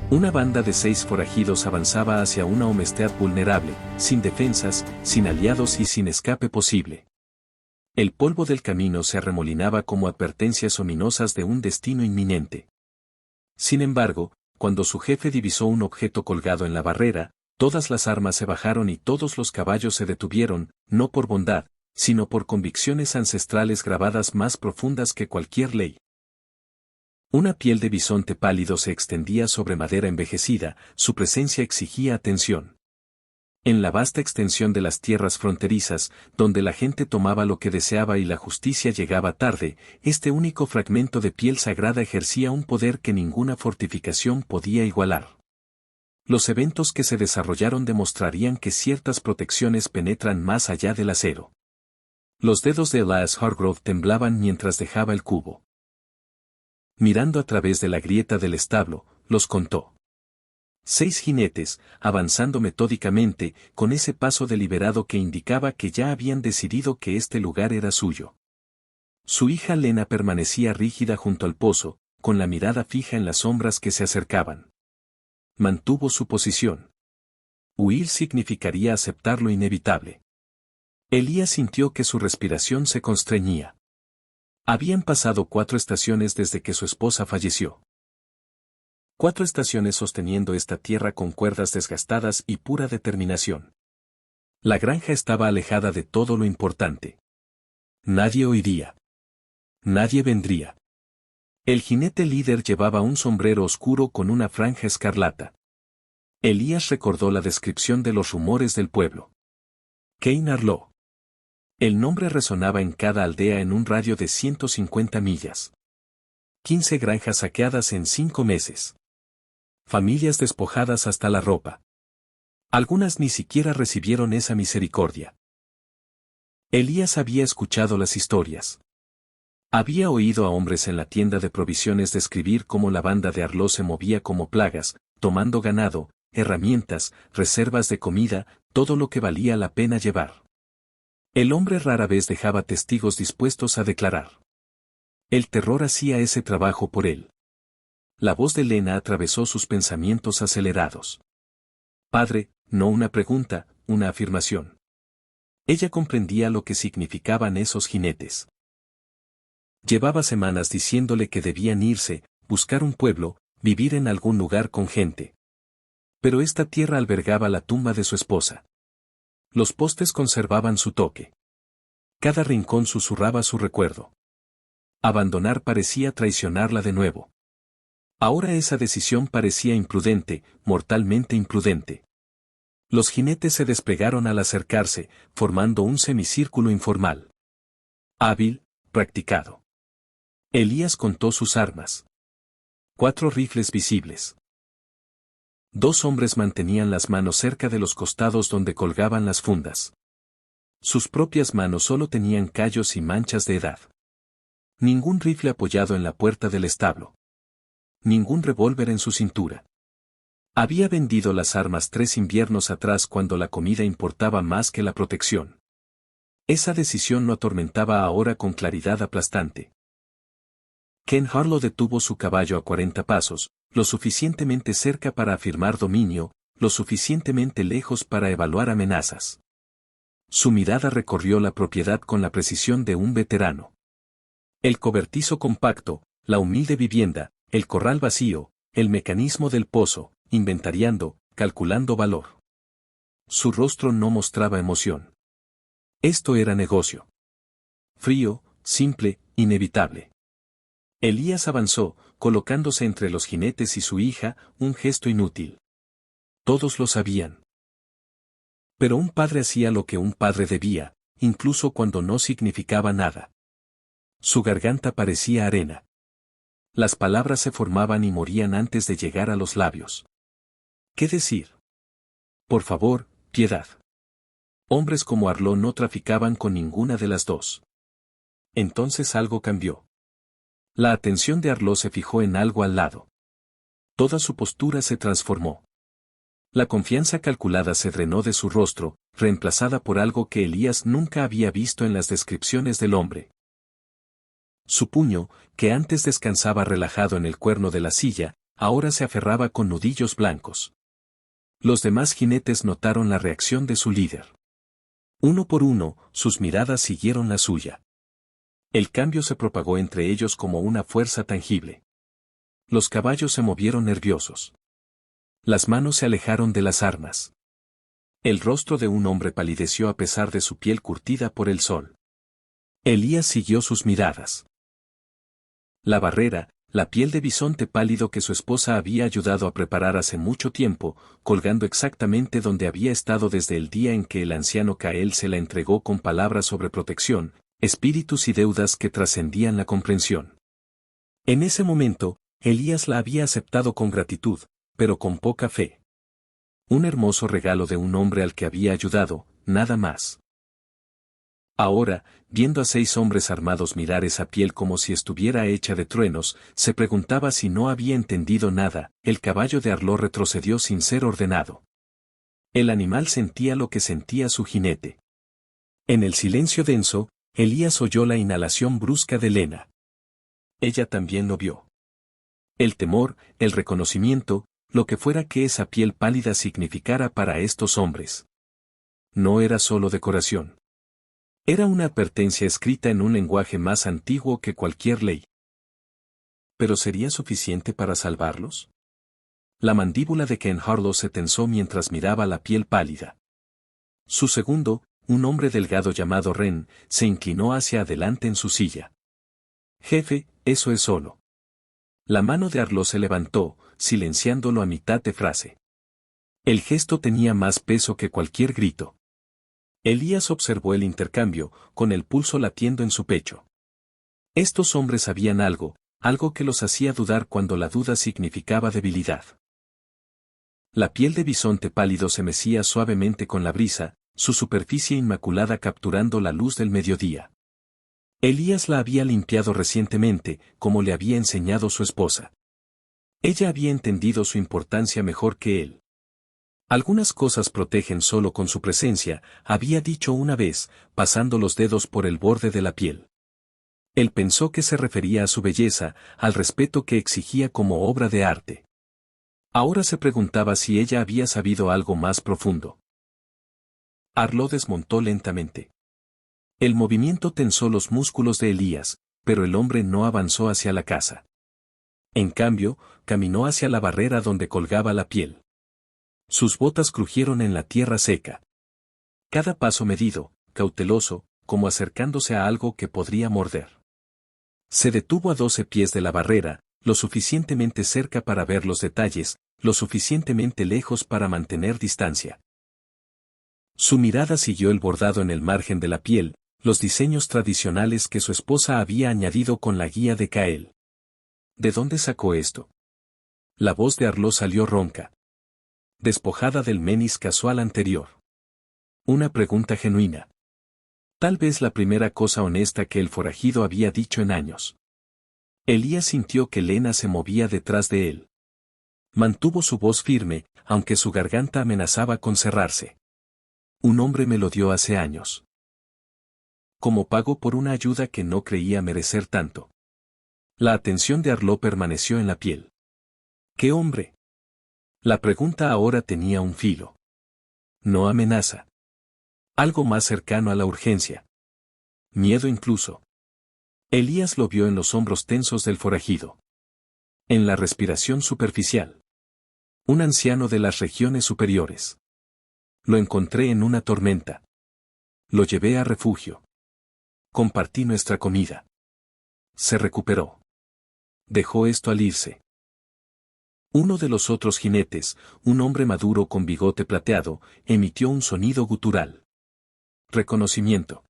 Una banda de 6 forajidos avanzaba hacia una Homestead vulnerable, sin defensas, sin aliados y sin escape posible. El polvo del camino se arremolinaba como advertencias ominosas de un destino inminente. Sin embargo, cuando su jefe divisó un objeto colgado en la barrera, todas las armas se bajaron y todos los caballos se detuvieron, no por bondad, sino por convicciones ancestrales grabadas más profundas que cualquier ley. Una piel de bisonte pálido se extendía sobre madera envejecida, su presencia exigía atención. En la vasta extensión de las tierras fronterizas, donde la gente tomaba lo que deseaba y la justicia llegaba tarde, este único fragmento de piel sagrada ejercía un poder que ninguna fortificación podía igualar. Los eventos que se desarrollaron demostrarían que ciertas protecciones penetran más allá del acero. Los dedos de Elias Hargrove temblaban mientras dejaba el cubo. Mirando a través de la grieta del establo, los contó. 6 jinetes, avanzando metódicamente, con ese paso deliberado que indicaba que ya habían decidido que este lugar era suyo. Su hija Lena permanecía rígida junto al pozo, con la mirada fija en las sombras que se acercaban. Mantuvo su posición. Huir significaría aceptar lo inevitable. Elías sintió que su respiración se constreñía. Habían pasado 4 estaciones desde que su esposa falleció. 4 estaciones sosteniendo esta tierra con cuerdas desgastadas y pura determinación. La granja estaba alejada de todo lo importante. Nadie oiría. Nadie vendría. El jinete líder llevaba un sombrero oscuro con una franja escarlata. Elías recordó la descripción de los rumores del pueblo. Cain Arlo. El nombre resonaba en cada aldea en un radio de 150 millas. 15 granjas saqueadas en 5 meses. Familias despojadas hasta la ropa. Algunas ni siquiera recibieron esa misericordia. Elías había escuchado las historias. Había oído a hombres en la tienda de provisiones describir cómo la banda de Arlo se movía como plagas, tomando ganado, herramientas, reservas de comida, todo lo que valía la pena llevar. El hombre rara vez dejaba testigos dispuestos a declarar. El terror hacía ese trabajo por él. La voz de Lena atravesó sus pensamientos acelerados. Padre, no una pregunta, una afirmación. Ella comprendía lo que significaban esos jinetes. Llevaba semanas diciéndole que debían irse, buscar un pueblo, vivir en algún lugar con gente. Pero esta tierra albergaba la tumba de su esposa. Los postes conservaban su toque. Cada rincón susurraba su recuerdo. Abandonar parecía traicionarla de nuevo. Ahora esa decisión parecía imprudente, mortalmente imprudente. Los jinetes se desplegaron al acercarse, formando un semicírculo informal. Hábil, practicado. Elías contó sus armas. 4 rifles visibles. 2 hombres mantenían las manos cerca de los costados donde colgaban las fundas. Sus propias manos solo tenían callos y manchas de edad. Ningún rifle apoyado en la puerta del establo. Ningún revólver en su cintura. Había vendido las armas 3 inviernos atrás cuando la comida importaba más que la protección. Esa decisión lo atormentaba ahora con claridad aplastante. Ken Harlow detuvo su caballo a 40 pasos, lo suficientemente cerca para afirmar dominio, lo suficientemente lejos para evaluar amenazas. Su mirada recorrió la propiedad con la precisión de un veterano. El cobertizo compacto, la humilde vivienda, el corral vacío, el mecanismo del pozo, inventariando, calculando valor. Su rostro no mostraba emoción. Esto era negocio. Frío, simple, inevitable. Elías avanzó, colocándose entre los jinetes y su hija, un gesto inútil. Todos lo sabían. Pero un padre hacía lo que un padre debía, incluso cuando no significaba nada. Su garganta parecía arena. Las palabras se formaban y morían antes de llegar a los labios. ¿Qué decir? Por favor, piedad. Hombres como Arlo no traficaban con ninguna de las dos. Entonces algo cambió. La atención de Arlo se fijó en algo al lado. Toda su postura se transformó. La confianza calculada se drenó de su rostro, reemplazada por algo que Elías nunca había visto en las descripciones del hombre. Su puño, que antes descansaba relajado en el cuerno de la silla, ahora se aferraba con nudillos blancos. Los demás jinetes notaron la reacción de su líder. Uno por uno, sus miradas siguieron la suya. El cambio se propagó entre ellos como una fuerza tangible. Los caballos se movieron nerviosos. Las manos se alejaron de las armas. El rostro de un hombre palideció a pesar de su piel curtida por el sol. Elías siguió sus miradas. La barrera, la piel de bisonte pálido que su esposa había ayudado a preparar hace mucho tiempo, colgando exactamente donde había estado desde el día en que el anciano Cael se la entregó con palabras sobre protección, espíritus y deudas que trascendían la comprensión. En ese momento, Elías la había aceptado con gratitud, pero con poca fe. Un hermoso regalo de un hombre al que había ayudado, nada más. Ahora, viendo a 6 hombres armados mirar esa piel como si estuviera hecha de truenos, se preguntaba si no había entendido nada. El caballo de Arló retrocedió sin ser ordenado. El animal sentía lo que sentía su jinete. En el silencio denso, Elías oyó la inhalación brusca de Lena. Ella también lo vio. El temor, el reconocimiento, lo que fuera que esa piel pálida significara para estos hombres. No era solo decoración. Era una advertencia escrita en un lenguaje más antiguo que cualquier ley. ¿Pero sería suficiente para salvarlos? La mandíbula de Ken Harlow se tensó mientras miraba la piel pálida. Su segundo, un hombre delgado llamado Ren, se inclinó hacia adelante en su silla. Jefe, eso es solo. La mano de Arlo se levantó, silenciándolo a mitad de frase. El gesto tenía más peso que cualquier grito. Elías observó el intercambio, con el pulso latiendo en su pecho. Estos hombres sabían algo que los hacía dudar cuando la duda significaba debilidad. La piel de bisonte pálido se mecía suavemente con la brisa, su superficie inmaculada capturando la luz del mediodía. Elías la había limpiado recientemente, como le había enseñado su esposa. Ella había entendido su importancia mejor que él. Algunas cosas protegen solo con su presencia, había dicho una vez, pasando los dedos por el borde de la piel. Él pensó que se refería a su belleza, al respeto que exigía como obra de arte. Ahora se preguntaba si ella había sabido algo más profundo. Arlo desmontó lentamente. El movimiento tensó los músculos de Elías, pero el hombre no avanzó hacia la casa. En cambio, caminó hacia la barrera donde colgaba la piel. Sus botas crujieron en la tierra seca. Cada paso medido, cauteloso, como acercándose a algo que podría morder. Se detuvo a 12 pies de la barrera, lo suficientemente cerca para ver los detalles, lo suficientemente lejos para mantener distancia. Su mirada siguió el bordado en el margen de la piel, los diseños tradicionales que su esposa había añadido con la guía de Cael. ¿De dónde sacó esto? La voz de Arlo salió ronca. Despojada del menis casual anterior. Una pregunta genuina. Tal vez la primera cosa honesta que el forajido había dicho en años. Elías sintió que Lena se movía detrás de él. Mantuvo su voz firme, aunque su garganta amenazaba con cerrarse. Un hombre me lo dio hace años. Como pago por una ayuda que no creía merecer tanto. La atención de Arlo permaneció en la piel. ¿Qué hombre? La pregunta ahora tenía un filo. No amenaza. Algo más cercano a la urgencia. Miedo incluso. Elías lo vio en los hombros tensos del forajido. En la respiración superficial. Un anciano de las regiones superiores. Lo encontré en una tormenta. Lo llevé a refugio. Compartí nuestra comida. Se recuperó. Dejó esto al irse. Uno de los otros jinetes, un hombre maduro con bigote plateado, emitió un sonido gutural. Reconocimiento.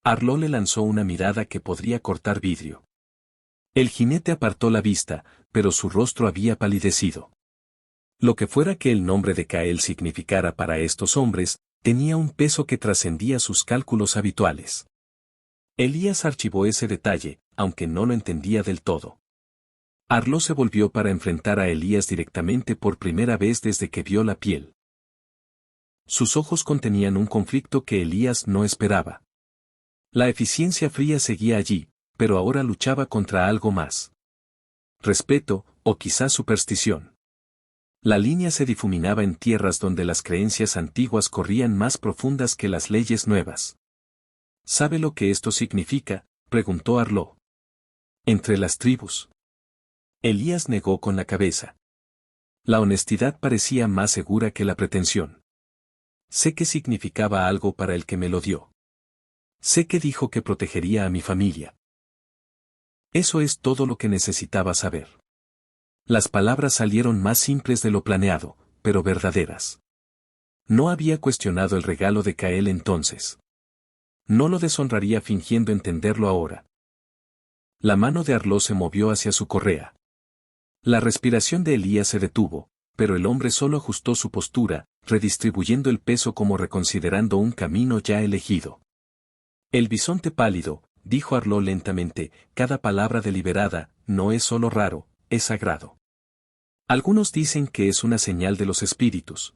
Arlo le lanzó una mirada que podría cortar vidrio. El jinete apartó la vista, pero su rostro había palidecido. Lo que fuera que el nombre de Cael significara para estos hombres, tenía un peso que trascendía sus cálculos habituales. Elías archivó ese detalle, aunque no lo entendía del todo. Arlo se volvió para enfrentar a Elías directamente por primera vez desde que vio la piel. Sus ojos contenían un conflicto que Elías no esperaba. La eficiencia fría seguía allí, pero ahora luchaba contra algo más. respeto, o quizás superstición. La línea se difuminaba en tierras donde las creencias antiguas corrían más profundas que las leyes nuevas. ¿Sabe lo que esto significa?, preguntó Arlo. Entre las tribus. Elías negó con la cabeza. La honestidad parecía más segura que la pretensión. Sé que significaba algo para el que me lo dio. Sé que dijo que protegería a mi familia. Eso es todo lo que necesitaba saber. Las palabras salieron más simples de lo planeado, pero verdaderas. No había cuestionado el regalo de Cael entonces. No lo deshonraría fingiendo entenderlo ahora. La mano de Arlo se movió hacia su correa. La respiración de Elías se detuvo, pero el hombre solo ajustó su postura, redistribuyendo el peso como reconsiderando un camino ya elegido. El bisonte pálido, dijo Arlo lentamente, cada palabra deliberada, no es solo raro, es sagrado. Algunos dicen que es una señal de los espíritus.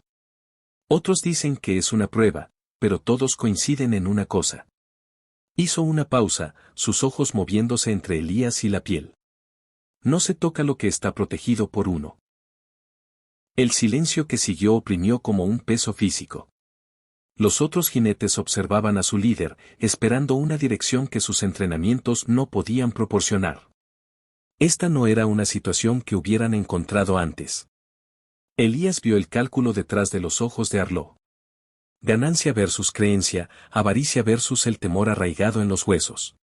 Otros dicen que es una prueba, pero todos coinciden en una cosa. Hizo una pausa, sus ojos moviéndose entre Elías y la piel. No se toca lo que está protegido por uno. El silencio que siguió oprimió como un peso físico. Los otros jinetes observaban a su líder, esperando una dirección que sus entrenamientos no podían proporcionar. Esta no era una situación que hubieran encontrado antes. Elías vio el cálculo detrás de los ojos de Arlo. Ganancia versus creencia, avaricia versus el temor arraigado en los huesos.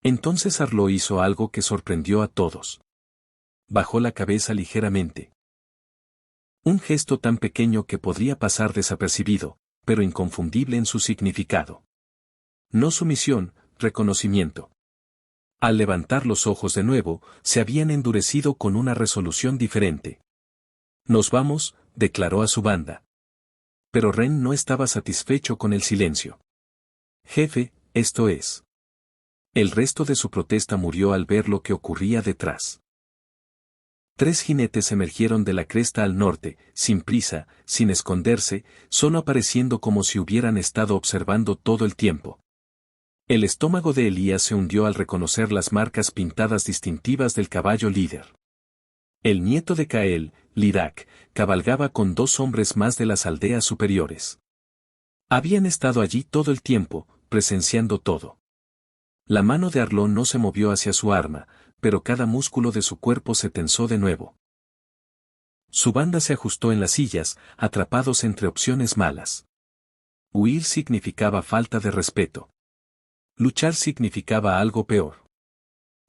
Entonces Arlo hizo algo que sorprendió a todos. Bajó la cabeza ligeramente. Un gesto tan pequeño que podría pasar desapercibido, pero inconfundible en su significado. No sumisión, reconocimiento. Al levantar los ojos de nuevo, se habían endurecido con una resolución diferente. Nos vamos, declaró a su banda. Pero Ren no estaba satisfecho con el silencio. Jefe, esto es. El resto de su protesta murió al ver lo que ocurría detrás. 3 jinetes emergieron de la cresta al norte, sin prisa, sin esconderse, solo apareciendo como si hubieran estado observando todo el tiempo. El estómago de Elías se hundió al reconocer las marcas pintadas distintivas del caballo líder. El nieto de Cael, Lirak, cabalgaba con 2 hombres más de las aldeas superiores. Habían estado allí todo el tiempo, presenciando todo. La mano de Arlo no se movió hacia su arma, pero cada músculo de su cuerpo se tensó de nuevo. Su banda se ajustó en las sillas, atrapados entre opciones malas. Huir significaba falta de respeto. Luchar significaba algo peor.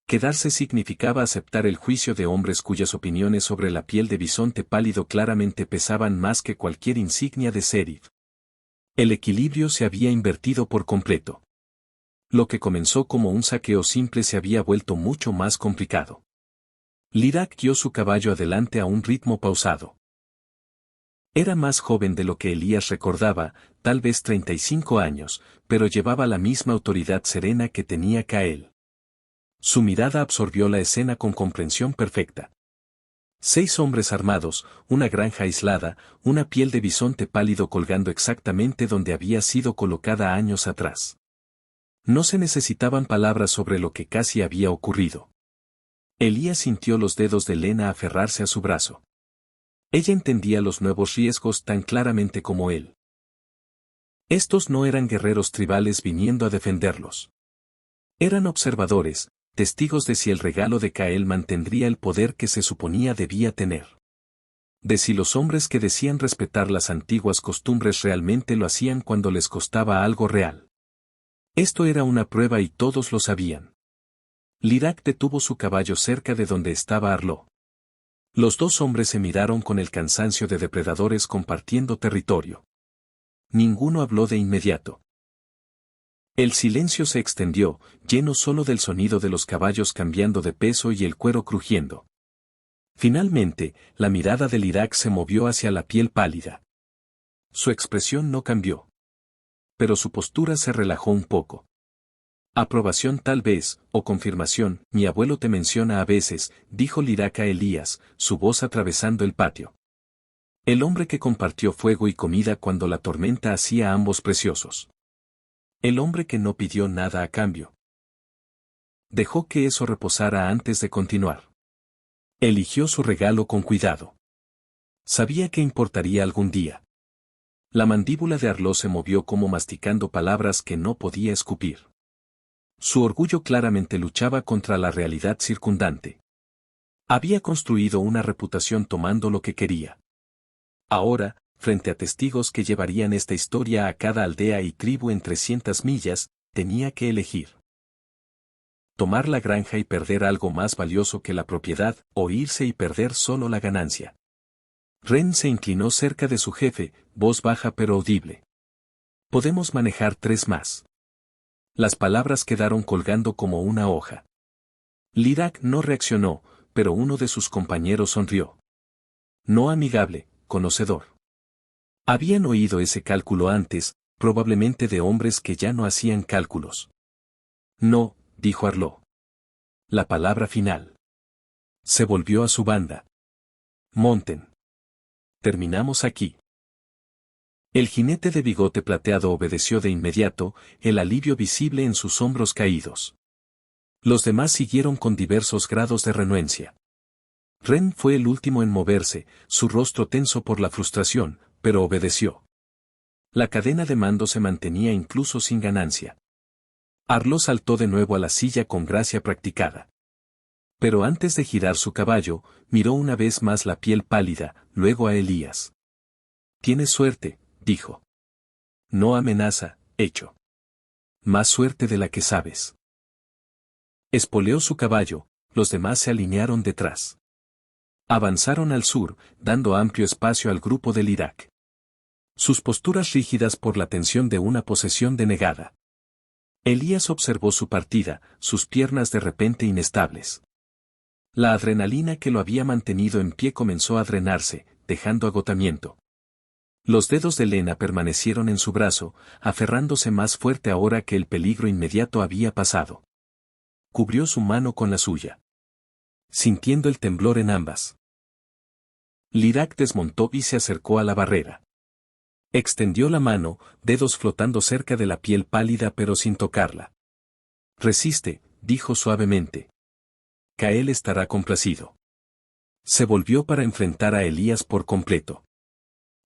Quedarse significaba aceptar el juicio de hombres cuyas opiniones sobre la piel de bisonte pálido claramente pesaban más que cualquier insignia de serif. El equilibrio se había invertido por completo. Lo que comenzó como un saqueo simple se había vuelto mucho más complicado. Lirak guió su caballo adelante a un ritmo pausado. Era más joven de lo que Elías recordaba, tal vez 35 años, pero llevaba la misma autoridad serena que tenía Cael. Su mirada absorbió la escena con comprensión perfecta. 6 hombres armados, una granja aislada, una piel de bisonte pálido colgando exactamente donde había sido colocada años atrás. No se necesitaban palabras sobre lo que casi había ocurrido. Elías sintió los dedos de Lena aferrarse a su brazo. Ella entendía los nuevos riesgos tan claramente como él. Estos no eran guerreros tribales viniendo a defenderlos. Eran observadores, testigos de si el regalo de Cael mantendría el poder que se suponía debía tener. De si los hombres que decían respetar las antiguas costumbres realmente lo hacían cuando les costaba algo real. Esto era una prueba y todos lo sabían. Lirak detuvo su caballo cerca de donde estaba Arlo. Los 2 hombres se miraron con el cansancio de depredadores compartiendo territorio. Ninguno habló de inmediato. El silencio se extendió, lleno solo del sonido de los caballos cambiando de peso y el cuero crujiendo. Finalmente, la mirada de Lirak se movió hacia la piel pálida. Su expresión no cambió. Pero su postura se relajó un poco. Aprobación tal vez, o confirmación, mi abuelo te menciona a veces, dijo Lirak a Elías, su voz atravesando el patio. El hombre que compartió fuego y comida cuando la tormenta hacía a ambos preciosos. El hombre que no pidió nada a cambio. Dejó que eso reposara antes de continuar. Eligió su regalo con cuidado. Sabía que importaría algún día. La mandíbula de Arlo se movió como masticando palabras que no podía escupir. Su orgullo claramente luchaba contra la realidad circundante. Había construido una reputación tomando lo que quería. Ahora, frente a testigos que llevarían esta historia a cada aldea y tribu en 300 millas, tenía que elegir. Tomar la granja y perder algo más valioso que la propiedad, o irse y perder solo la ganancia. Ren se inclinó cerca de su jefe, voz baja pero audible. Podemos manejar 3 más. Las palabras quedaron colgando como una hoja. Lirak no reaccionó, pero uno de sus compañeros sonrió. No amigable, conocedor. Habían oído ese cálculo antes, probablemente de hombres que ya no hacían cálculos. No, dijo Arlo. La palabra final. Se volvió a su banda. Monten. Terminamos aquí. El jinete de bigote plateado obedeció de inmediato, el alivio visible en sus hombros caídos. Los demás siguieron con diversos grados de renuencia. Ren fue el último en moverse, su rostro tenso por la frustración, pero obedeció. La cadena de mando se mantenía incluso sin ganancia. Arlo saltó de nuevo a la silla con gracia practicada. Pero antes de girar su caballo, miró una vez más la piel pálida, luego a Elías. Tienes suerte, dijo. No amenaza, hecho. Más suerte de la que sabes. Espoleó su caballo, los demás se alinearon detrás. Avanzaron al sur, dando amplio espacio al grupo del Irak. Sus posturas rígidas por la tensión de una posesión denegada. Elías observó su partida, sus piernas de repente inestables. La adrenalina que lo había mantenido en pie comenzó a drenarse, dejando agotamiento. Los dedos de Lena permanecieron en su brazo, aferrándose más fuerte ahora que el peligro inmediato había pasado. Cubrió su mano con la suya. Sintiendo el temblor en ambas. Lirak desmontó y se acercó a la barrera. Extendió la mano, dedos flotando cerca de la piel pálida pero sin tocarla. Resiste, dijo suavemente. Kael estará complacido. Se volvió para enfrentar a Elías por completo.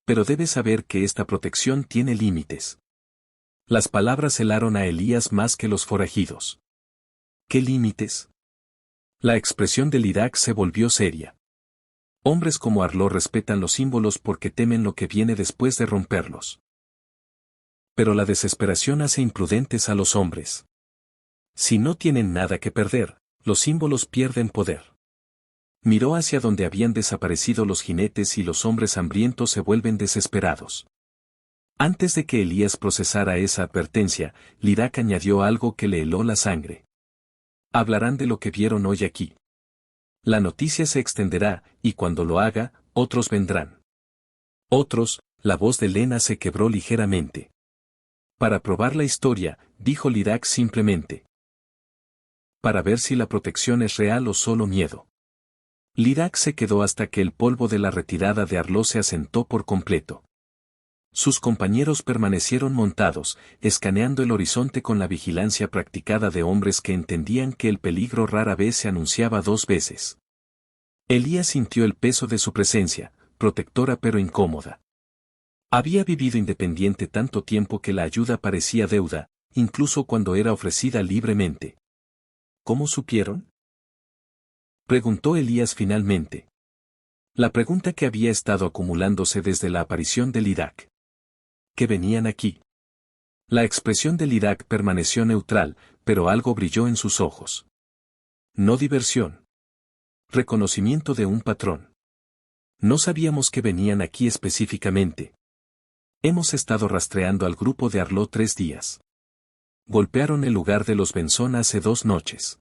Pero debes saber que esta protección tiene límites. Las palabras helaron a Elías más que los forajidos. ¿Qué límites? La expresión del Irak se volvió seria. Hombres como Arlo respetan los símbolos porque temen lo que viene después de romperlos. Pero la desesperación hace imprudentes a los hombres. Si no tienen nada que perder, los símbolos pierden poder. Miró hacia donde habían desaparecido los jinetes y los hombres hambrientos se vuelven desesperados. Antes de que Elías procesara esa advertencia, Lirak añadió algo que le heló la sangre. Hablarán de lo que vieron hoy aquí. La noticia se extenderá, y cuando lo haga, otros vendrán. Otros, la voz de Lena se quebró ligeramente. Para probar la historia, dijo Lirak simplemente. Para ver si la protección es real o solo miedo. Lirak se quedó hasta que el polvo de la retirada de Arlo se asentó por completo. Sus compañeros permanecieron montados, escaneando el horizonte con la vigilancia practicada de hombres que entendían que el peligro rara vez se anunciaba 2 veces. Elías sintió el peso de su presencia, protectora pero incómoda. Había vivido independiente tanto tiempo que la ayuda parecía deuda, incluso cuando era ofrecida libremente. ¿Cómo supieron? Preguntó Elías finalmente. La pregunta que había estado acumulándose desde la aparición del Irak. ¿Que venían aquí? La expresión del Irak permaneció neutral, pero algo brilló en sus ojos. No diversión. Reconocimiento de un patrón. No sabíamos que venían aquí específicamente. Hemos estado rastreando al grupo de Arlo 3 días. Golpearon el lugar de los Benzón hace 2 noches.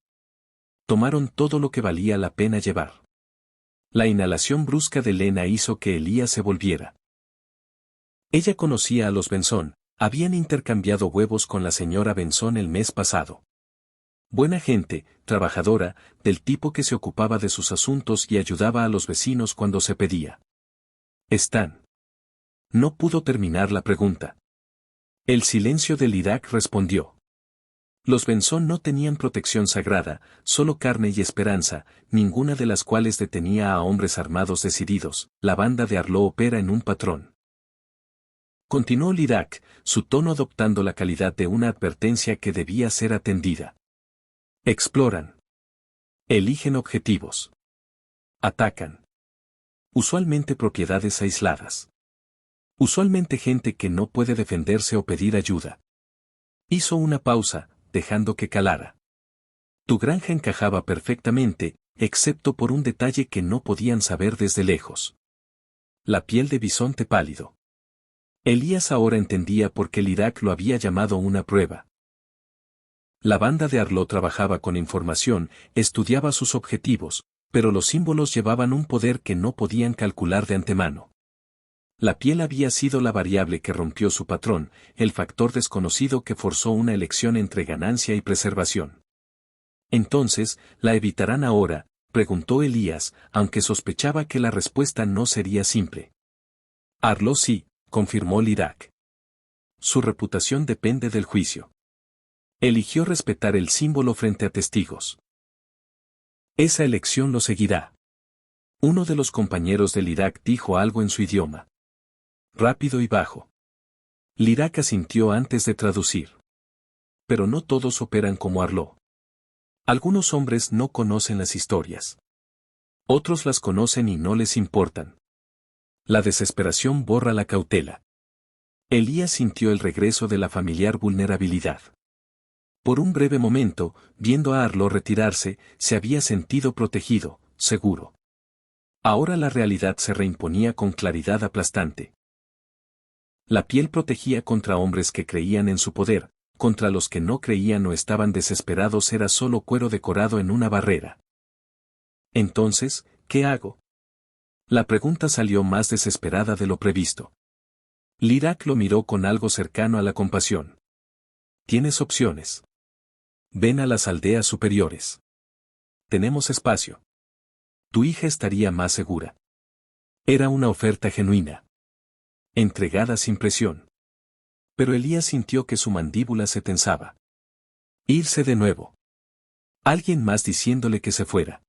Tomaron todo lo que valía la pena llevar. La inhalación brusca de Lena hizo que Elías se volviera. Ella conocía a los Benzón, habían intercambiado huevos con la señora Benzón el mes pasado. Buena gente, trabajadora, del tipo que se ocupaba de sus asuntos y ayudaba a los vecinos cuando se pedía. ¿Están? No pudo terminar la pregunta. El silencio del Irak respondió. Los Benzón no tenían protección sagrada, solo carne y esperanza, ninguna de las cuales detenía a hombres armados decididos. La banda de Arlo opera en un patrón. Continuó Lidak, su tono adoptando la calidad de una advertencia que debía ser atendida. Exploran. Eligen objetivos. Atacan. Usualmente propiedades aisladas. Usualmente gente que no puede defenderse o pedir ayuda. Hizo una pausa, dejando que calara. Tu granja encajaba perfectamente, excepto por un detalle que no podían saber desde lejos. La piel de bisonte pálido. Elías ahora entendía por qué Lidak lo había llamado una prueba. La banda de Arlo trabajaba con información, estudiaba sus objetivos, pero los símbolos llevaban un poder que no podían calcular de antemano. La piel había sido la variable que rompió su patrón, el factor desconocido que forzó una elección entre ganancia y preservación. Entonces, ¿la evitarán ahora?, preguntó Elías, aunque sospechaba que la respuesta no sería simple. Arlo sí, confirmó Lidak. Su reputación depende del juicio. Eligió respetar el símbolo frente a testigos. Esa elección lo seguirá. Uno de los compañeros de Lidak dijo algo en su idioma. Rápido y bajo. Lidak asintió antes de traducir. Pero no todos operan como Arlo. Algunos hombres no conocen las historias. Otros las conocen y no les importan. La desesperación borra la cautela. Elías sintió el regreso de la familiar vulnerabilidad. Por un breve momento, viendo a Arlo retirarse, se había sentido protegido, seguro. Ahora la realidad se reimponía con claridad aplastante. La piel protegía contra hombres que creían en su poder, contra los que no creían o estaban desesperados era solo cuero decorado en una barrera. Entonces, ¿qué hago? La pregunta salió más desesperada de lo previsto. Lidak lo miró con algo cercano a la compasión. Tienes opciones. Ven a las aldeas superiores. Tenemos espacio. Tu hija estaría más segura. Era una oferta genuina. Entregada sin presión. Pero Elías sintió que su mandíbula se tensaba. Irse de nuevo. Alguien más diciéndole que se fuera.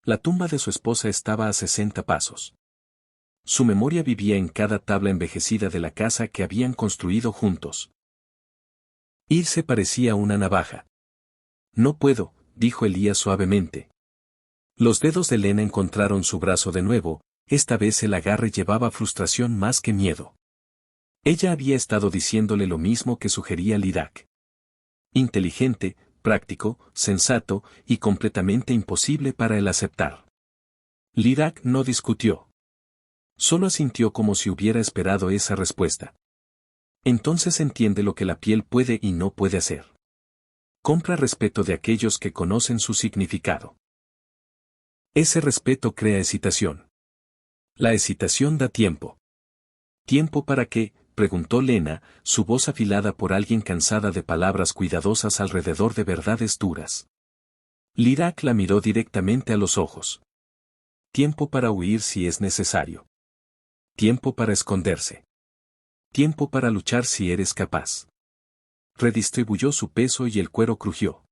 La tumba de su esposa estaba a 60 pasos. Su memoria vivía en cada tabla envejecida de la casa que habían construido juntos. Irse parecía una navaja. No puedo, dijo Elías suavemente. Los dedos de Lena encontraron su brazo de nuevo, esta vez el agarre llevaba frustración más que miedo. Ella había estado diciéndole lo mismo que sugería Lidak. Inteligente, práctico, sensato y completamente imposible para él aceptar. Lidak no discutió. Solo asintió como si hubiera esperado esa respuesta. Entonces entiende lo que la piel puede y no puede hacer. Compra respeto de aquellos que conocen su significado. Ese respeto crea excitación. La excitación da tiempo. ¿Tiempo para qué?, preguntó Lena, su voz afilada por alguien cansada de palabras cuidadosas alrededor de verdades duras. Lidak la miró directamente a los ojos. Tiempo para huir si es necesario. Tiempo para esconderse. Tiempo para luchar si eres capaz. Redistribuyó su peso y el cuero crujió.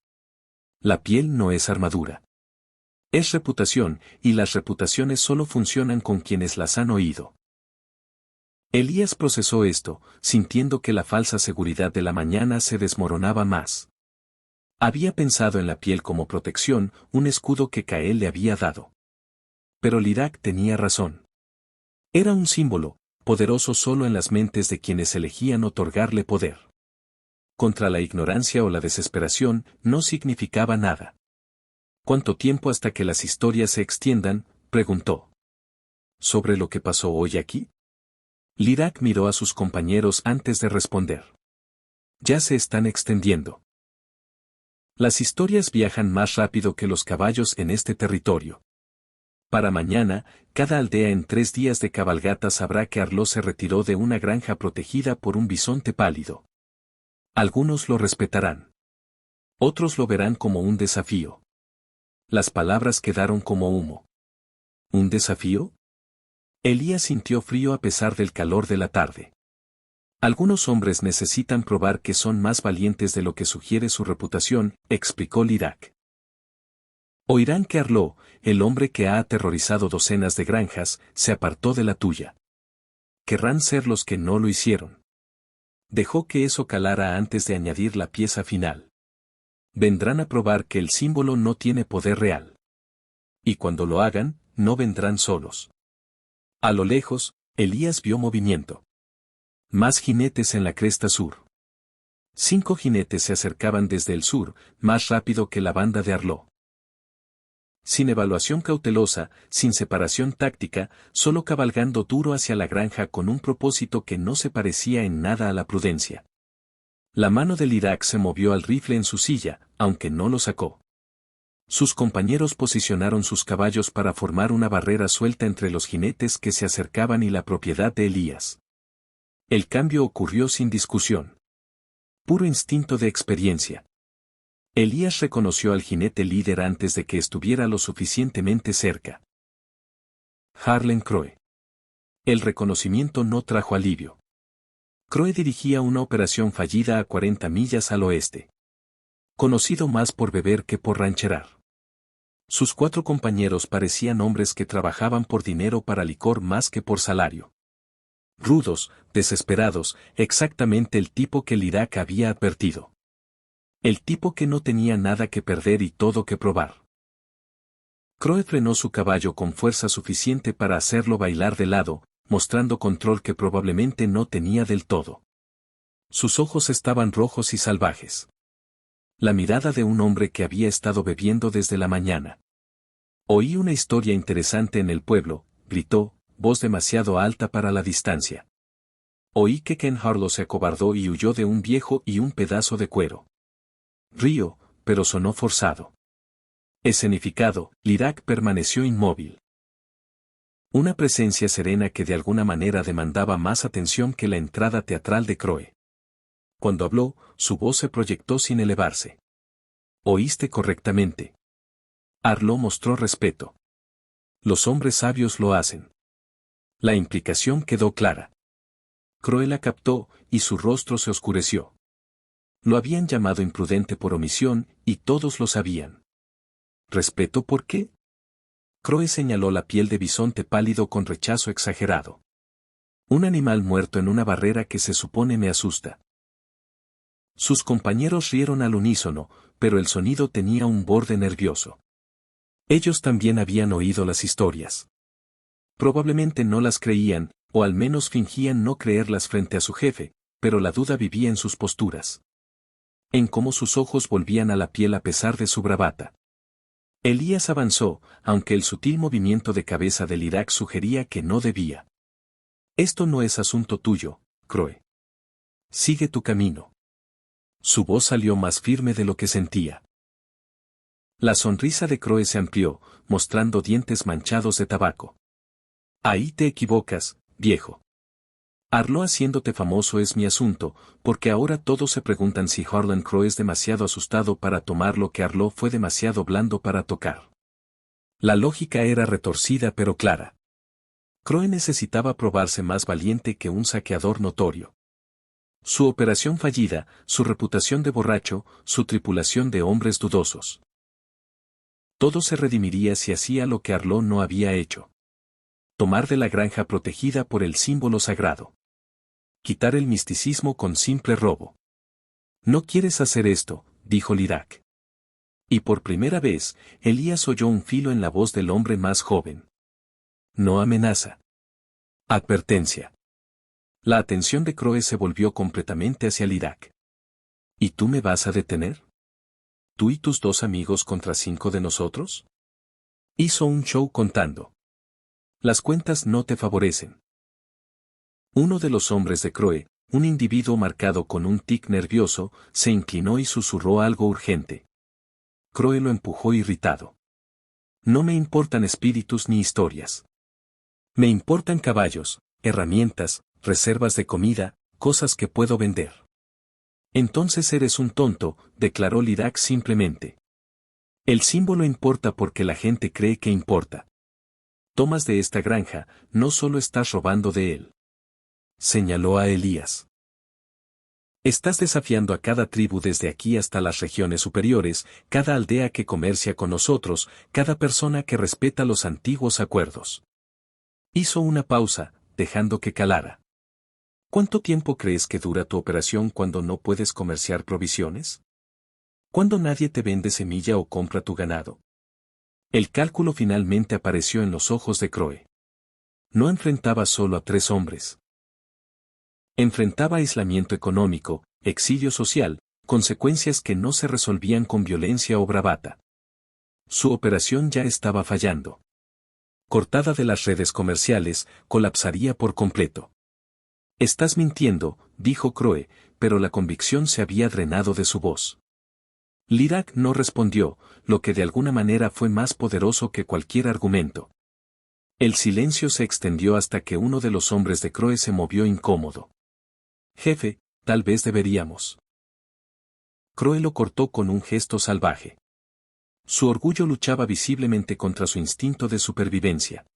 La piel no es armadura. Es reputación, y las reputaciones solo funcionan con quienes las han oído. Elías procesó esto, sintiendo que la falsa seguridad de la mañana se desmoronaba más. Había pensado en la piel como protección, un escudo que Cael le había dado. Pero Lidak tenía razón. Era un símbolo, poderoso solo en las mentes de quienes elegían otorgarle poder. Contra la ignorancia o la desesperación, no significaba nada. ¿Cuánto tiempo hasta que las historias se extiendan?, preguntó. ¿Sobre lo que pasó hoy aquí? Lidak miró a sus compañeros antes de responder. Ya se están extendiendo. Las historias viajan más rápido que los caballos en este territorio. Para mañana, cada aldea en 3 días de cabalgata sabrá que Arlo se retiró de una granja protegida por un bisonte pálido. Algunos lo respetarán. Otros lo verán como un desafío. Las palabras quedaron como humo. ¿Un desafío? Elías sintió frío a pesar del calor de la tarde. Algunos hombres necesitan probar que son más valientes de lo que sugiere su reputación, explicó Lidak. Oirán que Arlo, el hombre que ha aterrorizado docenas de granjas, se apartó de la tuya. Querrán ser los que no lo hicieron. Dejó que eso calara antes de añadir la pieza final. Vendrán a probar que el símbolo no tiene poder real. Y cuando lo hagan, no vendrán solos. A lo lejos, Elías vio movimiento. Más jinetes en la cresta sur. 5 jinetes se acercaban desde el sur, más rápido que la banda de Arlo. Sin evaluación cautelosa, sin separación táctica, solo cabalgando duro hacia la granja con un propósito que no se parecía en nada a la prudencia. La mano de Lidak se movió al rifle en su silla, aunque no lo sacó. Sus compañeros posicionaron sus caballos para formar una barrera suelta entre los jinetes que se acercaban y la propiedad de Elías. El cambio ocurrió sin discusión. Puro instinto de experiencia. Elías reconoció al jinete líder antes de que estuviera lo suficientemente cerca. Harlan Crowe. El reconocimiento no trajo alivio. Crowe dirigía una operación fallida a 40 millas al oeste. Conocido más por beber que por rancherar. Sus 4 compañeros parecían hombres que trabajaban por dinero para licor más que por salario. Rudos, desesperados, exactamente el tipo que Lidak había advertido. El tipo que no tenía nada que perder y todo que probar. Crowe frenó su caballo con fuerza suficiente para hacerlo bailar de lado, mostrando control que probablemente no tenía del todo. Sus ojos estaban rojos y salvajes. La mirada de un hombre que había estado bebiendo desde la mañana. Oí una historia interesante en el pueblo, gritó, voz demasiado alta para la distancia. Oí que Ken Harlow se acobardó y huyó de un viejo y un pedazo de cuero. Río, pero sonó forzado. Escenificado, Lidak permaneció inmóvil. Una presencia serena que de alguna manera demandaba más atención que la entrada teatral de Crowe. Cuando habló, su voz se proyectó sin elevarse. Oíste correctamente. Arlo mostró respeto. Los hombres sabios lo hacen. La implicación quedó clara. Crowe la captó, y su rostro se oscureció. Lo habían llamado imprudente por omisión, y todos lo sabían. ¿Respeto por qué? Crowe señaló la piel de bisonte pálido con rechazo exagerado. Un animal muerto en una barrera que se supone me asusta. Sus compañeros rieron al unísono, pero el sonido tenía un borde nervioso. Ellos también habían oído las historias. Probablemente no las creían, o al menos fingían no creerlas frente a su jefe, pero la duda vivía en sus posturas. En cómo sus ojos volvían a la piel a pesar de su bravata. Elías avanzó, aunque el sutil movimiento de cabeza de Lidak sugería que no debía. Esto no es asunto tuyo, Crowe. Sigue tu camino. Su voz salió más firme de lo que sentía. La sonrisa de Crowe se amplió, mostrando dientes manchados de tabaco. Ahí te equivocas, viejo. Arlo haciéndote famoso es mi asunto, porque ahora todos se preguntan si Harlan Crowe es demasiado asustado para tomar lo que Arlo fue demasiado blando para tocar. La lógica era retorcida pero clara. Crowe necesitaba probarse más valiente que un saqueador notorio. Su operación fallida, su reputación de borracho, su tripulación de hombres dudosos. Todo se redimiría si hacía lo que Arlo no había hecho. Tomar de la granja protegida por el símbolo sagrado. Quitar el misticismo con simple robo. No quieres hacer esto, dijo Lidak. Y por primera vez, Elías oyó un filo en la voz del hombre más joven. No amenaza. Advertencia. La atención de Crowe se volvió completamente hacia Lidak. ¿Y tú me vas a detener? ¿Tú y tus 2 amigos contra 5 de nosotros? Hizo un show contando. Las cuentas no te favorecen. Uno de los hombres de Crowe, un individuo marcado con un tic nervioso, se inclinó y susurró algo urgente. Crowe lo empujó irritado. No me importan espíritus ni historias. Me importan caballos, herramientas, reservas de comida, cosas que puedo vender. Entonces eres un tonto, declaró Lidak simplemente. El símbolo importa porque la gente cree que importa. Tomas de esta granja, no solo estás robando de él. Señaló a Elías. Estás desafiando a cada tribu desde aquí hasta las regiones superiores, cada aldea que comercia con nosotros, cada persona que respeta los antiguos acuerdos. Hizo una pausa, dejando que calara. ¿Cuánto tiempo crees que dura tu operación cuando no puedes comerciar provisiones? ¿Cuándo nadie te vende semilla o compra tu ganado? El cálculo finalmente apareció en los ojos de Croe. No enfrentaba solo a 3 hombres. Enfrentaba aislamiento económico, exilio social, consecuencias que no se resolvían con violencia o bravata. Su operación ya estaba fallando. Cortada de las redes comerciales, colapsaría por completo. Estás mintiendo, dijo Croe, pero la convicción se había drenado de su voz. Lirak no respondió, lo que de alguna manera fue más poderoso que cualquier argumento. El silencio se extendió hasta que uno de los hombres de Croe se movió incómodo. Jefe, tal vez deberíamos. Croe lo cortó con un gesto salvaje. Su orgullo luchaba visiblemente contra su instinto de supervivencia.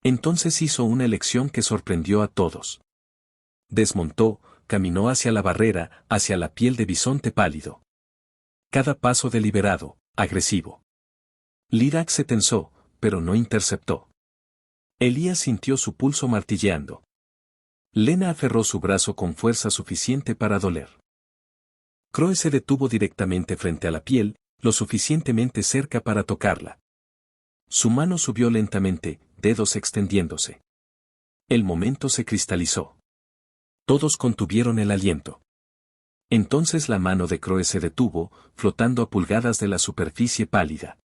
Entonces hizo una elección que sorprendió a todos. Desmontó, caminó hacia la barrera, hacia la piel de bisonte pálido. Cada paso deliberado, agresivo. Lirak se tensó, pero no interceptó. Elías sintió su pulso martilleando. Lena aferró su brazo con fuerza suficiente para doler. Croe se detuvo directamente frente a la piel, lo suficientemente cerca para tocarla. Su mano subió lentamente, dedos extendiéndose. El momento se cristalizó. Todos contuvieron el aliento. Entonces la mano de Croe se detuvo, flotando a pulgadas de la superficie pálida.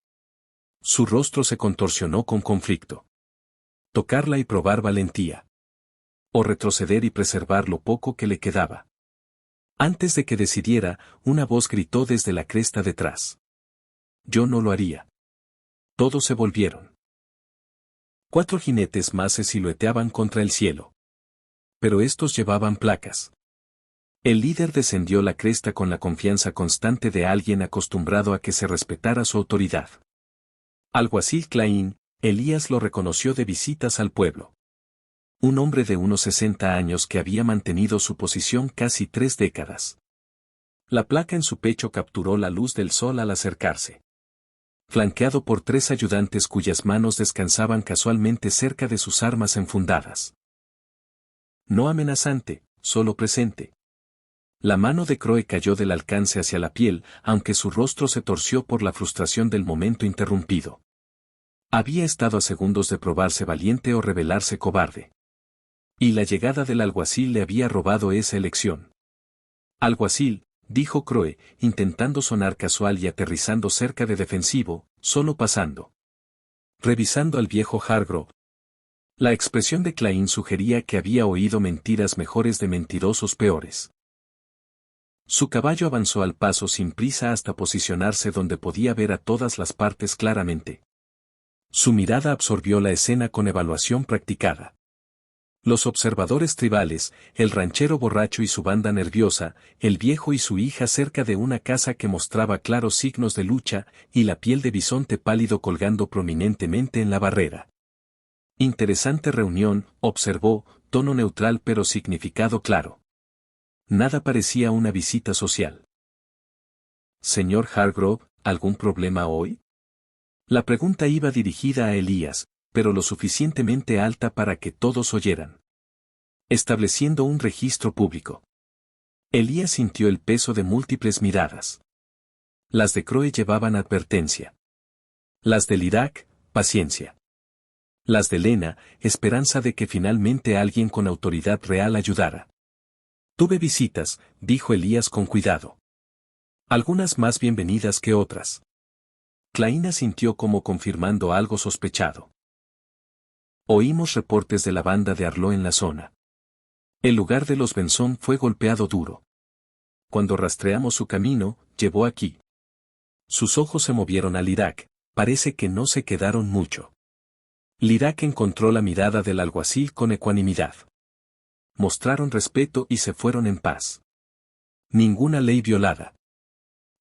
Su rostro se contorsionó con conflicto. Tocarla y probar valentía. O retroceder y preservar lo poco que le quedaba. Antes de que decidiera, una voz gritó desde la cresta detrás. Yo no lo haría. Todos se volvieron. 4 jinetes más se silueteaban contra el cielo. Pero estos llevaban placas. El líder descendió la cresta con la confianza constante de alguien acostumbrado a que se respetara su autoridad. Alguacil Claín, Elías lo reconoció de visitas al pueblo. Un hombre de unos 60 años que había mantenido su posición casi 3 décadas. La placa en su pecho capturó la luz del sol al acercarse. Flanqueado por 3 ayudantes cuyas manos descansaban casualmente cerca de sus armas enfundadas. No amenazante, solo presente. La mano de Croe cayó del alcance hacia la piel, aunque su rostro se torció por la frustración del momento interrumpido. Había estado a segundos de probarse valiente o revelarse cobarde. Y la llegada del alguacil le había robado esa elección. Alguacil, dijo Croe, intentando sonar casual y aterrizando cerca de defensivo, solo pasando. Revisando al viejo Hargrove. La expresión de Claín sugería que había oído mentiras mejores de mentirosos peores. Su caballo avanzó al paso sin prisa hasta posicionarse donde podía ver a todas las partes claramente. Su mirada absorbió la escena con evaluación practicada. Los observadores tribales, el ranchero borracho y su banda nerviosa, el viejo y su hija cerca de una casa que mostraba claros signos de lucha, y la piel de bisonte pálido colgando prominentemente en la barrera. Interesante reunión, observó, tono neutral pero significado claro. Nada parecía una visita social. Señor Hargrove, ¿algún problema hoy? La pregunta iba dirigida a Elías, pero lo suficientemente alta para que todos oyeran. Estableciendo un registro público. Elías sintió el peso de múltiples miradas. Las de Croe llevaban advertencia. Las de Lirak, paciencia. Las de Lena, esperanza de que finalmente alguien con autoridad real ayudara. Tuve visitas, dijo Elías con cuidado. Algunas más bienvenidas que otras. Claín sintió como confirmando algo sospechado. Oímos reportes de la banda de Arlo en la zona. El lugar de los Benson fue golpeado duro. Cuando rastreamos su camino, llevó aquí. Sus ojos se movieron a Lirak, parece que no se quedaron mucho. Lirak encontró la mirada del alguacil con ecuanimidad. Mostraron respeto y se fueron en paz. Ninguna ley violada.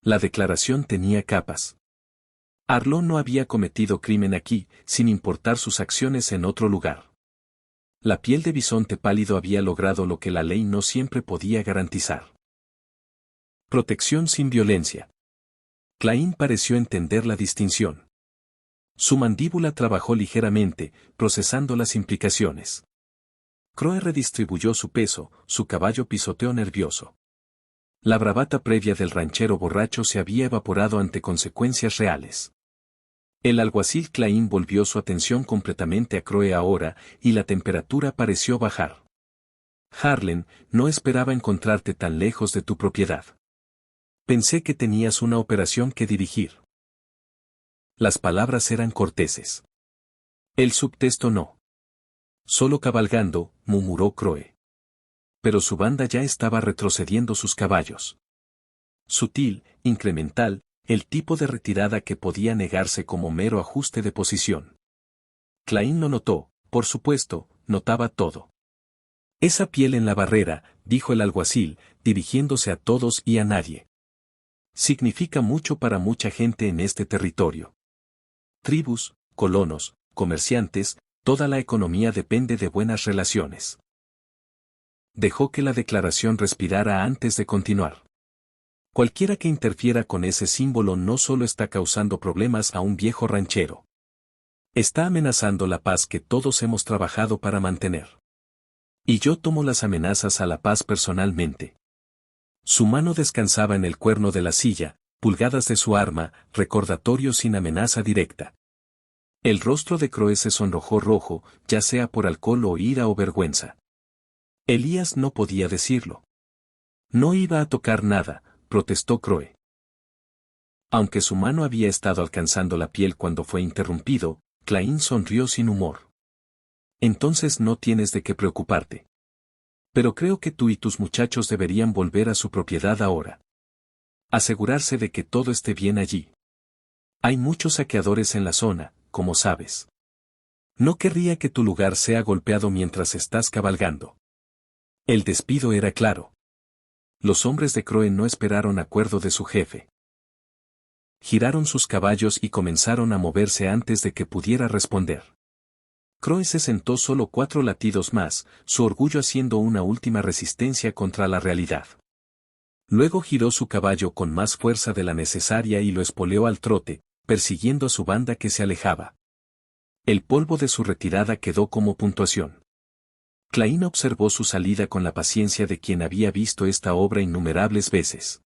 La declaración tenía capas. Arlo no había cometido crimen aquí, sin importar sus acciones en otro lugar. La piel de bisonte pálido había logrado lo que la ley no siempre podía garantizar. Protección sin violencia. Claín pareció entender la distinción. Su mandíbula trabajó ligeramente, procesando las implicaciones. Croe redistribuyó su peso, su caballo pisoteó nervioso. La bravata previa del ranchero borracho se había evaporado ante consecuencias reales. El alguacil Claín volvió su atención completamente a Croe ahora, y la temperatura pareció bajar. Harlan, no esperaba encontrarte tan lejos de tu propiedad. Pensé que tenías una operación que dirigir. Las palabras eran corteses. El subtexto no. Solo cabalgando, murmuró Croe. Pero su banda ya estaba retrocediendo sus caballos. Sutil, incremental, el tipo de retirada que podía negarse como mero ajuste de posición. Claín lo notó, por supuesto, notaba todo. Esa piel en la barrera, dijo el alguacil, dirigiéndose a todos y a nadie. Significa mucho para mucha gente en este territorio. Tribus, colonos, comerciantes, toda la economía depende de buenas relaciones. Dejó que la declaración respirara antes de continuar. Cualquiera que interfiera con ese símbolo no solo está causando problemas a un viejo ranchero. Está amenazando la paz que todos hemos trabajado para mantener. Y yo tomo las amenazas a la paz personalmente. Su mano descansaba en el cuerno de la silla, pulgadas de su arma, recordatorio sin amenaza directa. El rostro de Croe se sonrojó rojo, ya sea por alcohol o ira o vergüenza. Elías no podía decirlo. No iba a tocar nada, protestó Croe. Aunque su mano había estado alcanzando la piel cuando fue interrumpido, Claín sonrió sin humor. Entonces no tienes de qué preocuparte. Pero creo que tú y tus muchachos deberían volver a su propiedad ahora. Asegurarse de que todo esté bien allí. Hay muchos saqueadores en la zona, como sabes. No querría que tu lugar sea golpeado mientras estás cabalgando. El despido era claro. Los hombres de Croe no esperaron acuerdo de su jefe. Giraron sus caballos y comenzaron a moverse antes de que pudiera responder. Croe se sentó solo 4 latidos más, su orgullo haciendo una última resistencia contra la realidad. Luego giró su caballo con más fuerza de la necesaria y lo espoleó al trote, persiguiendo a su banda que se alejaba. El polvo de su retirada quedó como puntuación. Claín observó su salida con la paciencia de quien había visto esta obra innumerables veces.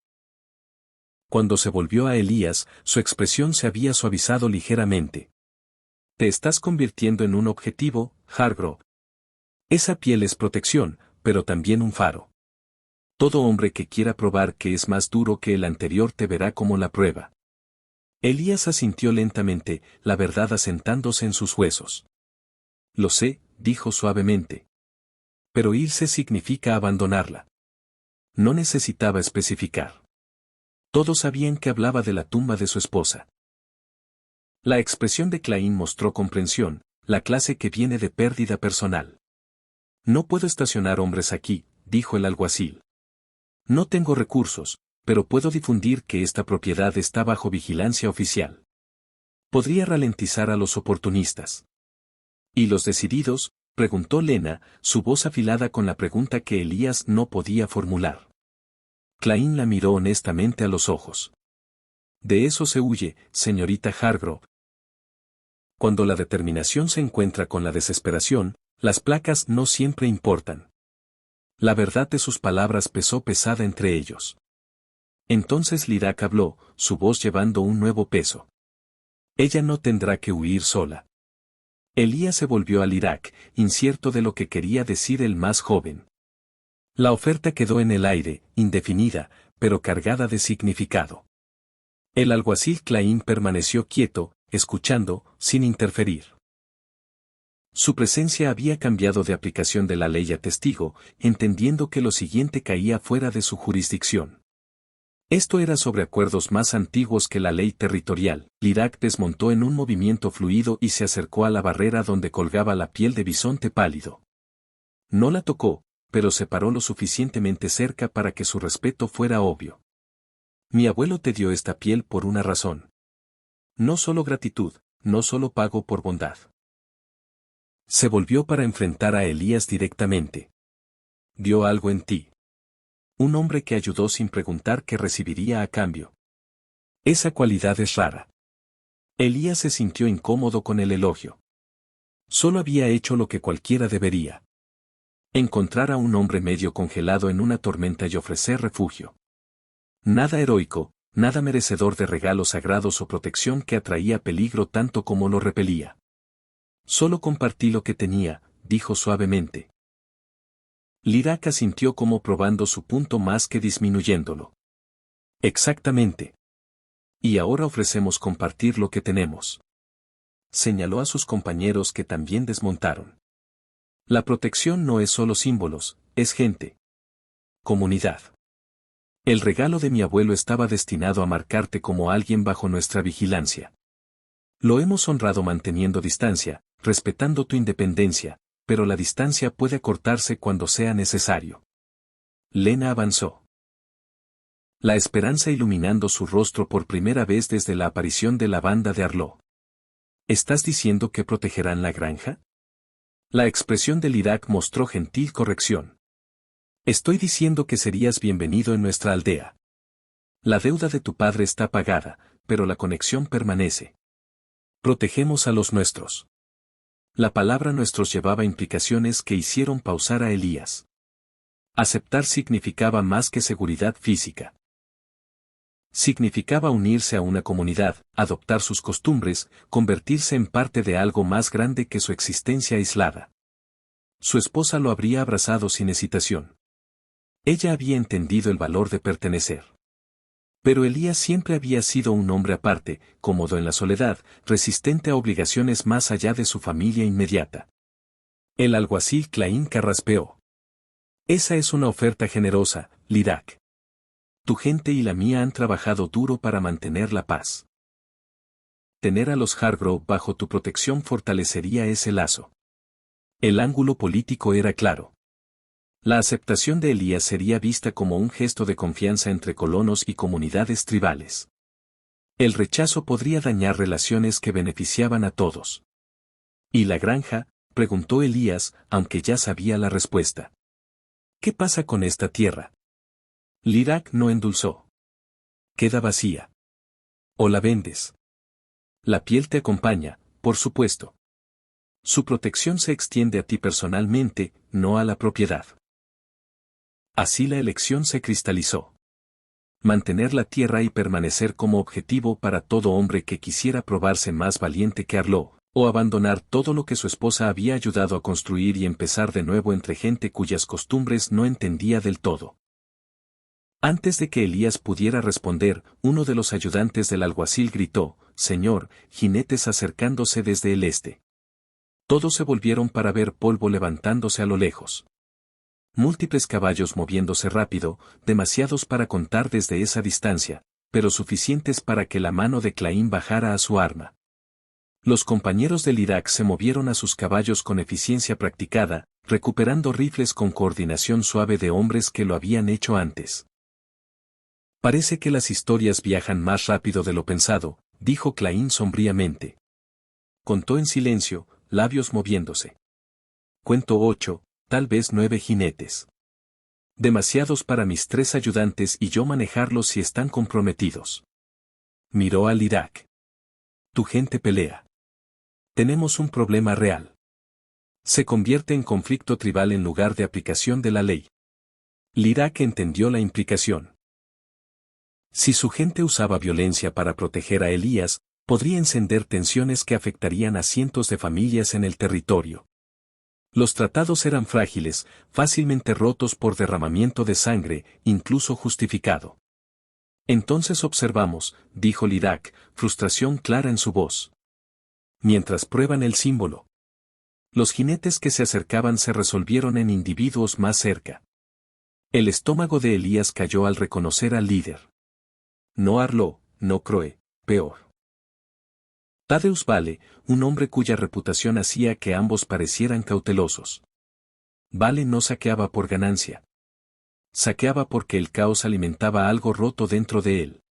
Cuando se volvió a Elías, su expresión se había suavizado ligeramente. Te estás convirtiendo en un objetivo, Hargrove. Esa piel es protección, pero también un faro. Todo hombre que quiera probar que es más duro que el anterior te verá como la prueba. Elías asintió lentamente, la verdad asentándose en sus huesos. Lo sé, dijo suavemente. Pero irse significa abandonarla. No necesitaba especificar. Todos sabían que hablaba de la tumba de su esposa. La expresión de Claín mostró comprensión, la clase que viene de pérdida personal. No puedo estacionar hombres aquí, dijo el alguacil. No tengo recursos, pero puedo difundir que esta propiedad está bajo vigilancia oficial. Podría ralentizar a los oportunistas. ¿Y los decididos?, preguntó Lena, su voz afilada con la pregunta que Elías no podía formular. Claín la miró honestamente a los ojos. De eso se huye, señorita Hargrove. Cuando la determinación se encuentra con la desesperación, las placas no siempre importan. La verdad de sus palabras pesó pesada entre ellos. Entonces Lirak habló, su voz llevando un nuevo peso. Ella no tendrá que huir sola. Elías se volvió a Lirak, incierto de lo que quería decir el más joven. La oferta quedó en el aire, indefinida, pero cargada de significado. El alguacil Claín permaneció quieto, escuchando, sin interferir. Su presencia había cambiado de aplicación de la ley a testigo, entendiendo que lo siguiente caía fuera de su jurisdicción. Esto era sobre acuerdos más antiguos que la ley territorial. Lirak desmontó en un movimiento fluido y se acercó a la barrera donde colgaba la piel de bisonte pálido. No la tocó, pero se paró lo suficientemente cerca para que su respeto fuera obvio. Mi abuelo te dio esta piel por una razón. No solo gratitud, no solo pago por bondad. Se volvió para enfrentar a Elías directamente. Dio algo en ti. Un hombre que ayudó sin preguntar qué recibiría a cambio. Esa cualidad es rara. Elías se sintió incómodo con el elogio. Solo había hecho lo que cualquiera debería. Encontrar a un hombre medio congelado en una tormenta y ofrecer refugio. Nada heroico, nada merecedor de regalos sagrados o protección que atraía peligro tanto como lo repelía. Solo compartí lo que tenía, dijo suavemente. Lirak asintió como probando su punto más que disminuyéndolo. Exactamente. Y ahora ofrecemos compartir lo que tenemos. Señaló a sus compañeros que también desmontaron. La protección no es solo símbolos, es gente. Comunidad. El regalo de mi abuelo estaba destinado a marcarte como alguien bajo nuestra vigilancia. Lo hemos honrado manteniendo distancia, respetando tu independencia, pero la distancia puede acortarse cuando sea necesario. Lena avanzó. La esperanza iluminando su rostro por primera vez desde la aparición de la banda de Arlo. ¿Estás diciendo que protegerán la granja? La expresión de Lirak mostró gentil corrección. Estoy diciendo que serías bienvenido en nuestra aldea. La deuda de tu padre está pagada, pero la conexión permanece. Protegemos a los nuestros. La palabra nuestros llevaba implicaciones que hicieron pausar a Elías. Aceptar significaba más que seguridad física. Significaba unirse a una comunidad, adoptar sus costumbres, convertirse en parte de algo más grande que su existencia aislada. Su esposa lo habría abrazado sin hesitación. Ella había entendido el valor de pertenecer. Pero Elías siempre había sido un hombre aparte, cómodo en la soledad, resistente a obligaciones más allá de su familia inmediata. El alguacil Claín carraspeó. Esa es una oferta generosa, Lirak. Tu gente y la mía han trabajado duro para mantener la paz. Tener a los Hargrove bajo tu protección fortalecería ese lazo. El ángulo político era claro. La aceptación de Elías sería vista como un gesto de confianza entre colonos y comunidades tribales. El rechazo podría dañar relaciones que beneficiaban a todos. ¿Y la granja?, preguntó Elías, aunque ya sabía la respuesta. ¿Qué pasa con esta tierra? Lirak no endulzó. Queda vacía. O la vendes. La piel te acompaña, por supuesto. Su protección se extiende a ti personalmente, no a la propiedad. Así la elección se cristalizó. Mantener la tierra y permanecer como objetivo para todo hombre que quisiera probarse más valiente que Arlo, o abandonar todo lo que su esposa había ayudado a construir y empezar de nuevo entre gente cuyas costumbres no entendía del todo. Antes de que Elías pudiera responder, uno de los ayudantes del alguacil gritó: «Señor, jinetes acercándose desde el este». Todos se volvieron para ver polvo levantándose a lo lejos. Múltiples caballos moviéndose rápido, demasiados para contar desde esa distancia, pero suficientes para que la mano de Claín bajara a su arma. Los compañeros del Lirak se movieron a sus caballos con eficiencia practicada, recuperando rifles con coordinación suave de hombres que lo habían hecho antes. Parece que las historias viajan más rápido de lo pensado, dijo Claín sombríamente. Contó en silencio, labios moviéndose. Cuento 8, tal vez 9 jinetes. Demasiados para mis 3 ayudantes y yo manejarlos si están comprometidos. Miró al Lirak. Tu gente pelea. Tenemos un problema real. Se convierte en conflicto tribal en lugar de aplicación de la ley. Lirak entendió la implicación. Si su gente usaba violencia para proteger a Elías, podría encender tensiones que afectarían a cientos de familias en el territorio. Los tratados eran frágiles, fácilmente rotos por derramamiento de sangre, incluso justificado. Entonces observamos, dijo Lirak, frustración clara en su voz. Mientras prueban el símbolo. Los jinetes que se acercaban se resolvieron en individuos más cerca. El estómago de Elías cayó al reconocer al líder. No Arlo, no Croe, peor. Tadeusz Vale, un hombre cuya reputación hacía que ambos parecieran cautelosos. Vale no saqueaba por ganancia. Saqueaba porque el caos alimentaba algo roto dentro de él.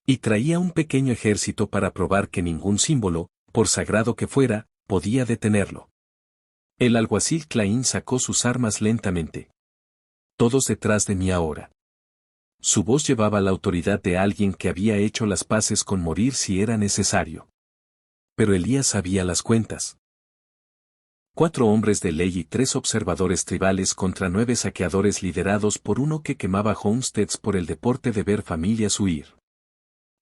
Y traía un pequeño ejército para probar que ningún símbolo, por sagrado que fuera, podía detenerlo. El alguacil Claín sacó sus armas lentamente. Todos detrás de mí ahora. Su voz llevaba la autoridad de alguien que había hecho las paces con morir si era necesario. Pero Elías sabía las cuentas. 4 hombres de ley y 3 observadores tribales contra 9 saqueadores liderados por uno que quemaba homesteads por el deporte de ver familias huir.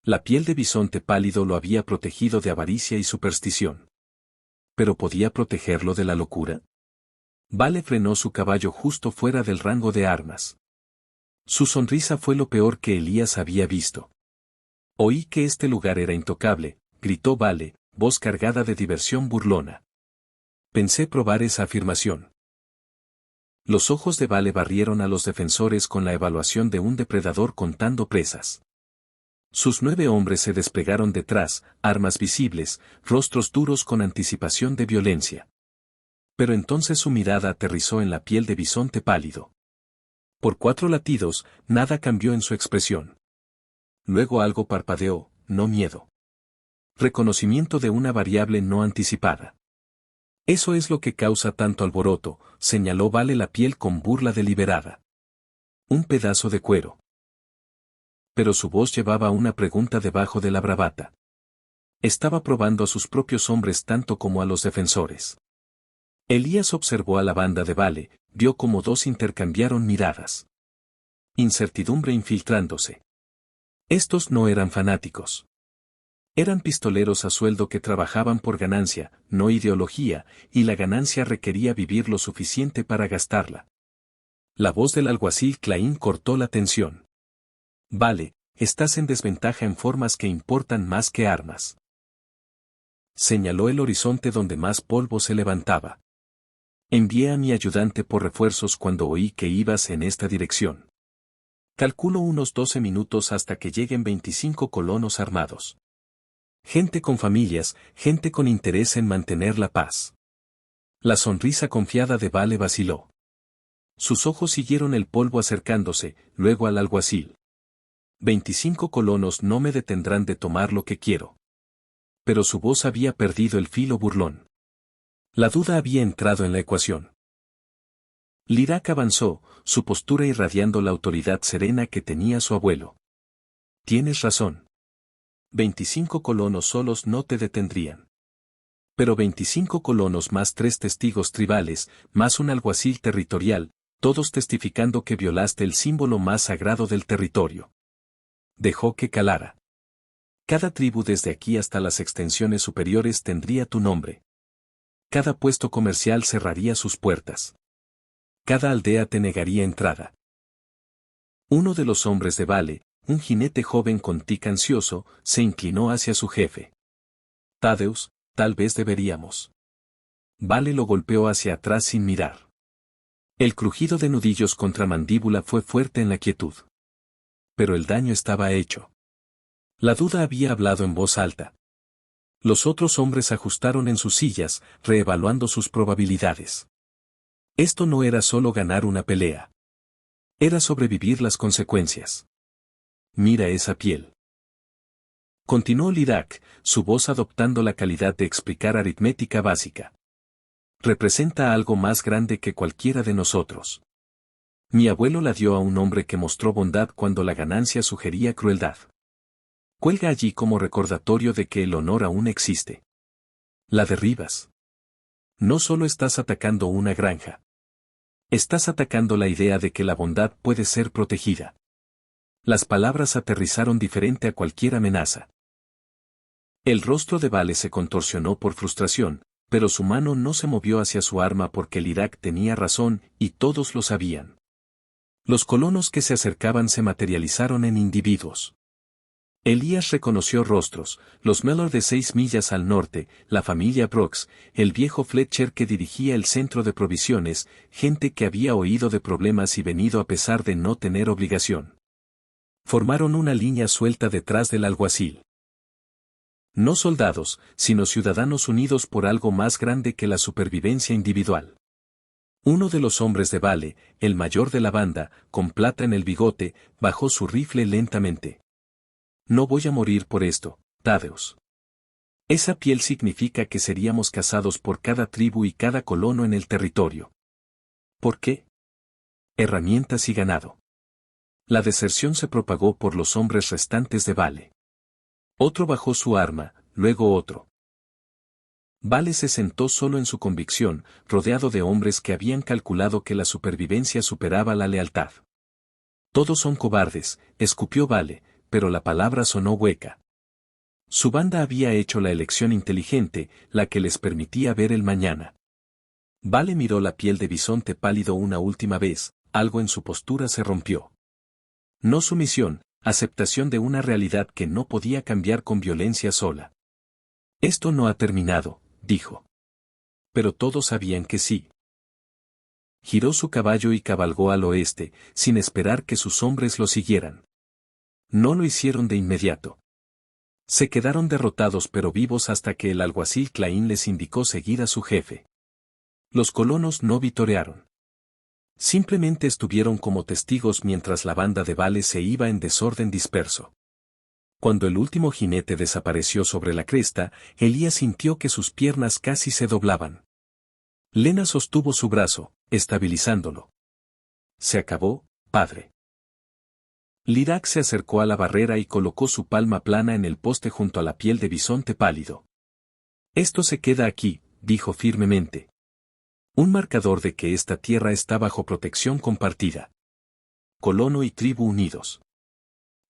La piel de bisonte pálido lo había protegido de avaricia y superstición. ¿Pero podía protegerlo de la locura? Vale frenó su caballo justo fuera del rango de armas. Su sonrisa fue lo peor que Elías había visto. Oí que este lugar era intocable, gritó Vale, voz cargada de diversión burlona. Pensé probar esa afirmación. Los ojos de Vale barrieron a los defensores con la evaluación de un depredador contando presas. Sus 9 hombres se desplegaron detrás, armas visibles, rostros duros con anticipación de violencia. Pero entonces su mirada aterrizó en la piel de bisonte pálido. Por 4 latidos, nada cambió en su expresión. Luego algo parpadeó, no miedo. Reconocimiento de una variable no anticipada. Eso es lo que causa tanto alboroto, señaló Vale la piel con burla deliberada. Un pedazo de cuero. Pero su voz llevaba una pregunta debajo de la bravata. Estaba probando a sus propios hombres tanto como a los defensores. Elías observó a la banda de Vale, vio cómo 2 intercambiaron miradas. Incertidumbre infiltrándose. Estos no eran fanáticos. Eran pistoleros a sueldo que trabajaban por ganancia, no ideología, y la ganancia requería vivir lo suficiente para gastarla. La voz del alguacil Claín cortó la tensión. Vale, estás en desventaja en formas que importan más que armas. Señaló el horizonte donde más polvo se levantaba. Envié a mi ayudante por refuerzos cuando oí que ibas en esta dirección. Calculo unos 12 minutos hasta que lleguen 25 colonos armados. Gente con familias, gente con interés en mantener la paz. La sonrisa confiada de Vale vaciló. Sus ojos siguieron el polvo acercándose, luego al alguacil. 25 colonos no me detendrán de tomar lo que quiero. Pero su voz había perdido el filo burlón. La duda había entrado en la ecuación. Lirak avanzó, su postura irradiando la autoridad serena que tenía su abuelo. Tienes razón. 25 colonos solos no te detendrían. Pero 25 colonos más 3 testigos tribales, más un alguacil territorial, todos testificando que violaste el símbolo más sagrado del territorio. Dejó que calara. Cada tribu desde aquí hasta las extensiones superiores tendría tu nombre. Cada puesto comercial cerraría sus puertas. Cada aldea te negaría entrada. Uno de los hombres de Vale, un jinete joven con tic ansioso, se inclinó hacia su jefe. Tadeus, tal vez deberíamos. Vale lo golpeó hacia atrás sin mirar. El crujido de nudillos contra mandíbula fue fuerte en la quietud. Pero el daño estaba hecho. La duda había hablado en voz alta. Los otros hombres ajustaron en sus sillas, reevaluando sus probabilidades. Esto no era solo ganar una pelea. Era sobrevivir las consecuencias. Mira esa piel. Continuó Lirak, su voz adoptando la calidad de explicar aritmética básica. Representa algo más grande que cualquiera de nosotros. Mi abuelo la dio a un hombre que mostró bondad cuando la ganancia sugería crueldad. Cuelga allí como recordatorio de que el honor aún existe. La derribas. No solo estás atacando una granja. Estás atacando la idea de que la bondad puede ser protegida. Las palabras aterrizaron diferente a cualquier amenaza. El rostro de Vale se contorsionó por frustración, pero su mano no se movió hacia su arma porque Lirak tenía razón y todos lo sabían. Los colonos que se acercaban se materializaron en individuos. Elías reconoció rostros, los Mellor de 6 millas al norte, la familia Brooks, el viejo Fletcher que dirigía el centro de provisiones, gente que había oído de problemas y venido a pesar de no tener obligación. Formaron una línea suelta detrás del alguacil. No soldados, sino ciudadanos unidos por algo más grande que la supervivencia individual. Uno de los hombres de Vale, el mayor de la banda, con plata en el bigote, bajó su rifle lentamente. No voy a morir por esto, Tadeus. Esa piel significa que seríamos cazados por cada tribu y cada colono en el territorio. ¿Por qué? herramientas y ganado. La deserción se propagó por los hombres restantes de Vale. Otro bajó su arma, luego otro. Vale se sentó solo en su convicción, rodeado de hombres que habían calculado que la supervivencia superaba la lealtad. Todos son cobardes, escupió Vale, pero la palabra sonó hueca. Su banda había hecho la elección inteligente, la que les permitía ver el mañana. Vale miró la piel de bisonte pálido una última vez, algo en su postura se rompió. No sumisión, aceptación de una realidad que no podía cambiar con violencia sola. Esto no ha terminado, dijo. Pero todos sabían que sí. Giró su caballo y cabalgó al oeste, sin esperar que sus hombres lo siguieran. No lo hicieron de inmediato. Se quedaron derrotados pero vivos hasta que el alguacil Claín les indicó seguir a su jefe. Los colonos no vitorearon. Simplemente estuvieron como testigos mientras la banda de Vale se iba en desorden disperso. Cuando el último jinete desapareció sobre la cresta, Elías sintió que sus piernas casi se doblaban. Lena sostuvo su brazo, estabilizándolo. Se acabó, padre. Lirac se acercó a la barrera y colocó su palma plana en el poste junto a la piel de bisonte pálido. Esto se queda aquí, dijo firmemente. Un marcador de que esta tierra está bajo protección compartida. Colono y tribu unidos.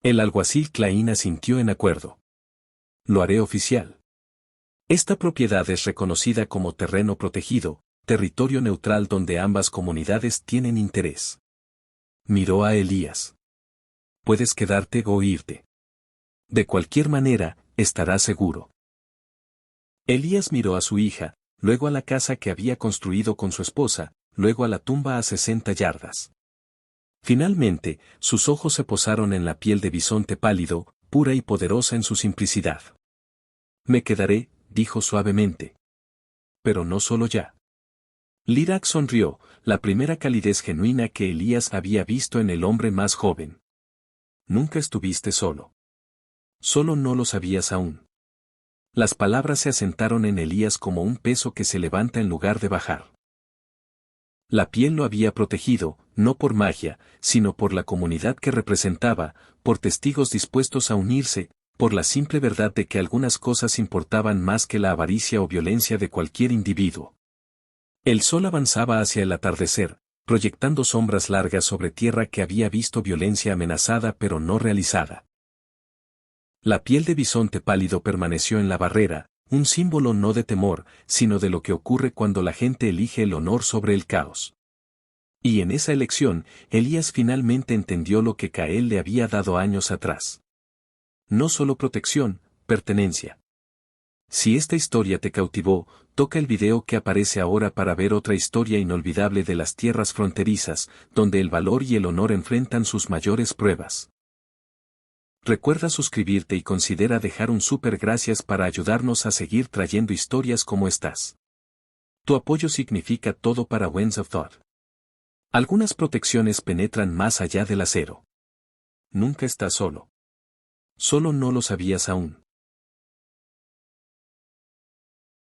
El alguacil Claín asintió en acuerdo. Lo haré oficial. Esta propiedad es reconocida como terreno protegido, territorio neutral donde ambas comunidades tienen interés. Miró a Elías. Puedes quedarte o irte. De cualquier manera, estarás seguro. Elías miró a su hija, luego a la casa que había construido con su esposa, luego a la tumba a 60 yardas. Finalmente, sus ojos se posaron en la piel de bisonte pálido, pura y poderosa en su simplicidad. Me quedaré, dijo suavemente. Pero no solo ya. Lirac sonrió, la primera calidez genuina que Elías había visto en el hombre más joven. Nunca estuviste solo. Solo no lo sabías aún. Las palabras se asentaron en Elías como un peso que se levanta en lugar de bajar. La piel lo había protegido, no por magia, sino por la comunidad que representaba, por testigos dispuestos a unirse, por la simple verdad de que algunas cosas importaban más que la avaricia o violencia de cualquier individuo. El sol avanzaba hacia el atardecer, proyectando sombras largas sobre tierra que había visto violencia amenazada pero no realizada. La piel de bisonte pálido permaneció en la barrera, un símbolo no de temor, sino de lo que ocurre cuando la gente elige el honor sobre el caos. Y en esa elección, Elías finalmente entendió lo que Cael le había dado años atrás. No solo protección, pertenencia. Si esta historia te cautivó, toca el video que aparece ahora para ver otra historia inolvidable de las tierras fronterizas, donde el valor y el honor enfrentan sus mayores pruebas. Recuerda suscribirte y considera dejar un súper gracias para ayudarnos a seguir trayendo historias como estas. Tu apoyo significa todo para Winds of Thought. Algunas protecciones penetran más allá del acero. Nunca estás solo. Solo no lo sabías aún.